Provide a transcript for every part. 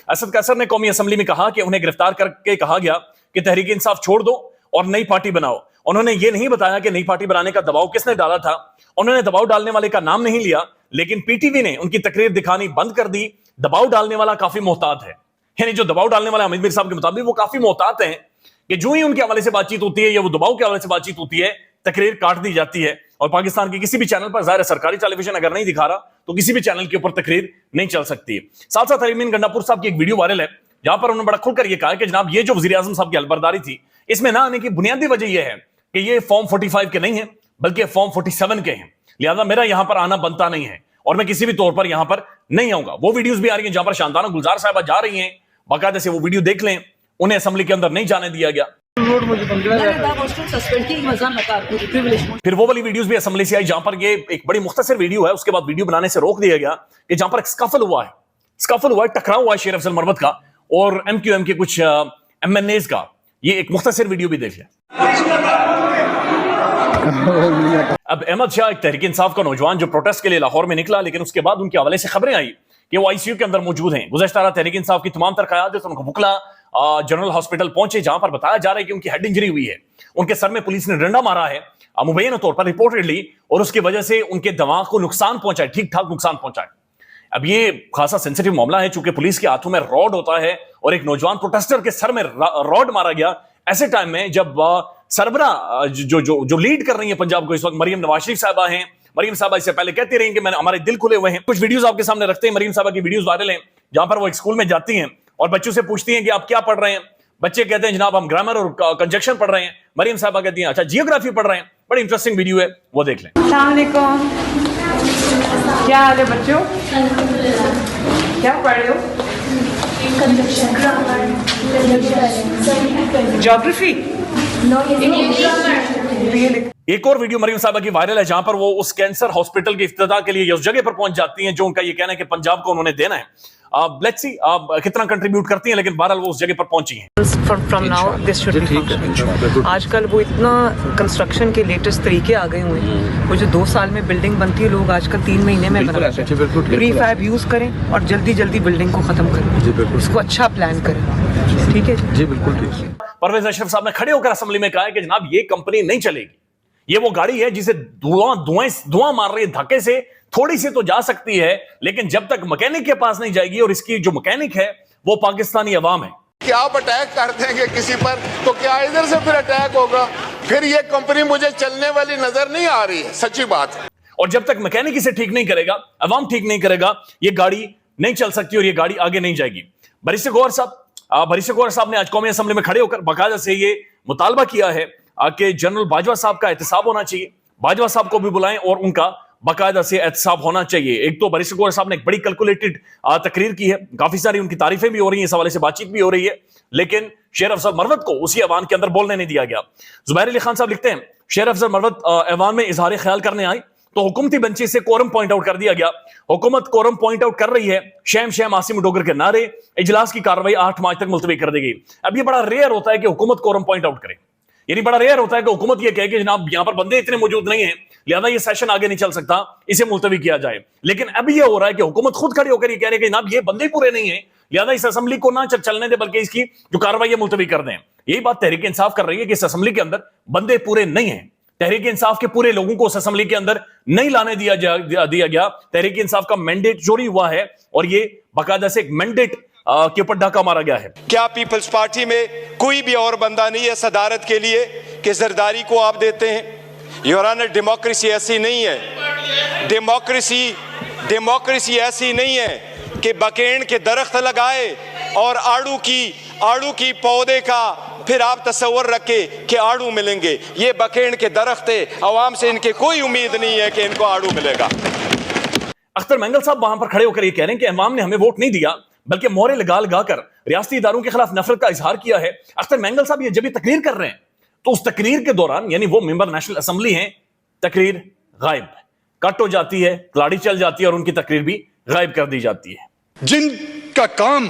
असद कैसर ने कौमी असेंबली में कहा कि उन्हें गिरफ्तार करके कहा गया कि तहरीक इंसाफ छोड़ दो और नई पार्टी बनाओ। उन्होंने यह नहीं बताया कि नई पार्टी बनाने का दबाव किसने डाला था। उन्होंने दबाव डालने वाले का नाम नहीं लिया, लेकिन पीटीवी ने उनकी तकरीर दिखानी बंद कर दी। दबाव डालने वाला काफी मोहतात है, यानी जो दबाव डालने वाला अमीर मीर साहब के मुताबिक वो काफी मोहतात हैं कि जो ही उनके हवाले से बातचीत होती है या वो दबाव के हवाले से बातचीत होती है, तकरीर काट दी जाती है। और पाकिस्तान के किसी भी चैनल पर, जाहिर है सरकारी टेलीविजन अगर नहीं दिखा रहा तो किसी भी चैनल के ऊपर तकरीर नहीं चल सकती है। साथ साथ अमीन गंडापुर साहब की एक वीडियो वायरल है जहां पर उन्होंने बड़ा खुलकर यह कहा कि जनाब ये जो वजीर आजम साहब की अलबरदारी थी, इसमें ना आने की बुनियादी वजह यह है कि ये फॉर्म 45 के नहीं है बल्कि फॉर्म 47 के हैं, लिहाजा मेरा यहां पर आना बनता नहीं है और मैं किसी भी तौर पर यहां पर नहीं आऊंगा। वो वीडियोस भी आ रही हैं जहां पर शांताना गुलजार साहबा जा रही हैं, बाकायदा से वो वीडियो देख लें, उन्हें असेंबली के अंदर नहीं जाने दिया गया। फिर वो वाली वीडियोस भी असेंबली से आई जहां पर ये एक बड़ी मुख्तसर वीडियो है, उसके बाद वीडियो बनाने से रोक दिया गया कि जहां पर एक स्कफल हुआ है, टकराव हुआ है शेर अफजल मरवत का और MQM के कुछ MNAs का। ये एक मुख्तसर वीडियो भी देख लें। अब अहमद शाह एक तहरीक इंसाफ का नौजवान जो प्रोटेस्ट के लिए लाहौर में निकला, लेकिन उसके बाद उनके हवाले से खबरें आई कि वो ICU के अंदर मौजूद हैं। गुज़श्ता रात तहरीक इंसाफ की तमाम तर क़यादत उनको बुकला जनरल हॉस्पिटल पहुंचे, जहां पर बताया जा रहा है कि उनकी हेड इंजरी हुई है, उनके सर में पुलिस ने डंडा मारा है मुबैना तौर पर रिपोर्टेडली, और उसकी वजह से उनके दिमाग को नुकसान पहुंचा है, ठीक ठाक नुकसान पहुंचा है। अब ये खासा सेंसिटिव मामला है, चूंकि पुलिस के हाथों में रॉड होता है और एक नौजवान प्रोटेस्टर के सर में रॉड मारा गया ऐसे टाइम में जब सरबरा जो लीड कर रही है पंजाब को इस वक्त मरियम नवाज शरीफ साहबा हैं। मरियम साहबा इससे पहले कहती रही कि मैंने हमारे दिल खुले हुए हैं। कुछ वीडियोस आपके सामने रखते हैं, मरियम साहबा की वीडियोस वायरल हैं जहां पर वो एक स्कूल में जाती हैं और बच्चों से पूछती हैं कि आप क्या पढ़ रहे हैं। बच्चे कहते हैं जनाब हम ग्रामर और कंजक्शन पढ़ रहे हैं। मरियम साहबा कहती हैं अच्छा जियोग्राफी पढ़ रहे हैं। बड़ी इंटरेस्टिंग वीडियो है, वो देख लें। अस्सलाम वालेकुम, क्या हाल है बच्चों, क्या पढ़ रहे हो? ज्योग्राफी। एक और वीडियो मरियम साहबा की वायरल है जहां पर वो उस कैंसर हॉस्पिटल की इफ्तिताह के लिए उस जगह पर पहुंच जाती हैं जो उनका ये कहना है कि पंजाब को उन्होंने देना है। लेट्स सी कितना कंट्रीब्यूट करती हैं, लेकिन बहरहाल वो उस जगह पर पहुंची हैं। From now this should be. आजकल वो इतना कंस्ट्रक्शन के लेटेस्ट तरीके आ गए हुए हैं, वो जो 2 साल में बिल्डिंग बनती है लोग आजकल 3 महीने में बनाते हैं। प्रीफैब यूज करें और जल्दी जल्दी बिल्डिंग को खत्म करें, इसको अच्छा प्लान करें, ठीक है जी, बिल्कुल ठीक। परवेज अशरफ साहब ने खड़े होकर असेंबली में कहा है कि जनाब ये कंपनी नहीं चलेगी, ये वो गाड़ी है जिसे धुआं मार रही है धक्के से, थोड़ी सी तो जा सकती है, लेकिन जब तक मैकेनिक के पास नहीं जाएगी, और इसकी जो मैकेनिक है वो पाकिस्तानी अवाम है। क्या आप अटैक कर देंगे किसी पर तो क्या इधर से फिर अटैक होगा? फिर ये कंपनी मुझे चलने वाली नजर नहीं आ रही है, सच्ची बात है। और जब तक मैकेनिक इसे ठीक नहीं करेगा, अवाम ठीक नहीं करेगा, ये गाड़ी नहीं चल सकती और ये गाड़ी आगे नहीं जाएगी। बरिस्टर गौहर साहब ने आज कौमी असेंबली में खड़े होकर बाकायदा से ये मुतालबा किया है कि जनरल बाजवा साहब का एहतसाब होना चाहिए, बाजवा साहब को भी बुलाएं और उनका बाकायदा से एहतसाब होना चाहिए। एक तो बरिस्टर गौहर साहब ने एक बड़ी कैलकुलेटेड तकरीर की है, काफी सारी उनकी तारीफें भी हो रही हैं, इस हवाले से बातचीत भी हो रही है, लेकिन शेर अफजल मरवत को उसी ऐवान के अंदर बोलने नहीं दिया गया। जुबैर अली खान साहब लिखते हैं शेर अफजल मरवत ऐवान में इजहार ख्याल करने आए तो हुकूमती बेंचेस से कोरम पॉइंट आउट कर दिया गया। हुकूमत कोरम पॉइंट आउट कर रही है, शैम शैम आसिम डोगर के नारे, इजलास की कार्रवाई 8 मार्च तक मुलतवी कर दी गई। अब ये बड़ा रेयर होता है कि हुकूमत कोरम पॉइंट आउट करे, यानी बड़ा रेयर होता है कि हुकूमत ये कहे कि जनाब यहां पर बंदे इतने मौजूद नहीं है, लिहाजा ये सेशन आगे नहीं चल सकता, इसे मुलतवी किया जाए। लेकिन अब ये हो रहा है कि हुकूमत खुद खड़ी होकर ये कह रही है कि जनाब ये बंदे पूरे नहीं है, लिहाजा इस असेंबली को ना चलने दे, बल्कि इसकी जो कार्रवाई है मुलतवी कर दें। यही बात तहरीक इंसाफ कर रही है कि इस असेंबली के अंदर बंदे पूरे नहीं है। तहरीक इंसाफ के पूरे लोगों को उस असेंबली के अंदर नहीं लाने दिया गया। तहरीक इंसाफ का मैंडेट चोरी हुआ है और ये बाकायदा से एक मैंडेट के ऊपर डाका मारा गया है। क्या पीपल्स पार्टी में कोई भी और बंदा नहीं है सदारत के लिए कि जरदारी को आप देते हैं? योर ऑनर, डेमोक्रेसी ऐसी नहीं है। डेमोक्रेसी ऐसी नहीं है कि बकेन के दरख्त लगाए और आड़ू की पौधे का फिर आप तस्वर रखे कि आड़ू मिलेंगे। ये बकेन के दरख्त है, अवाम से इनके कोई उम्मीद नहीं है कि इनको आड़ू मिलेगा। अख्तर मैंगल साहब वहां पर खड़े होकर ये कह रहे हैं कि अवाम ने हमें वोट नहीं दिया, बल्कि मोहरे लगाकर रियासती इदारों के खिलाफ नफरत का इजहार किया है। अख्तर मैंगल साहब ये जब ये तकरीर कर रहे हैं तो उस तकरीर के दौरान, यानी वो मेंबर नेशनल असेंबली हैं, तकरीर गायब, कट हो जाती है, कलाड़ी चल जाती है और उनकी तकरीर भी गायब कर दी जाती है। जिनका काम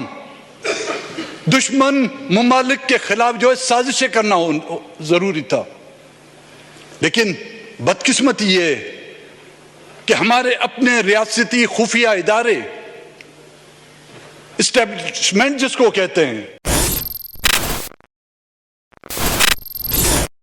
दुश्मन ममालिक के खिलाफ जो है साजिशें करना जरूरी था, लेकिन बदकिस्मती ये कि हमारे अपने रियासती खुफिया इदारे इस्टेब्लिशमेंट जिसको कहते हैं,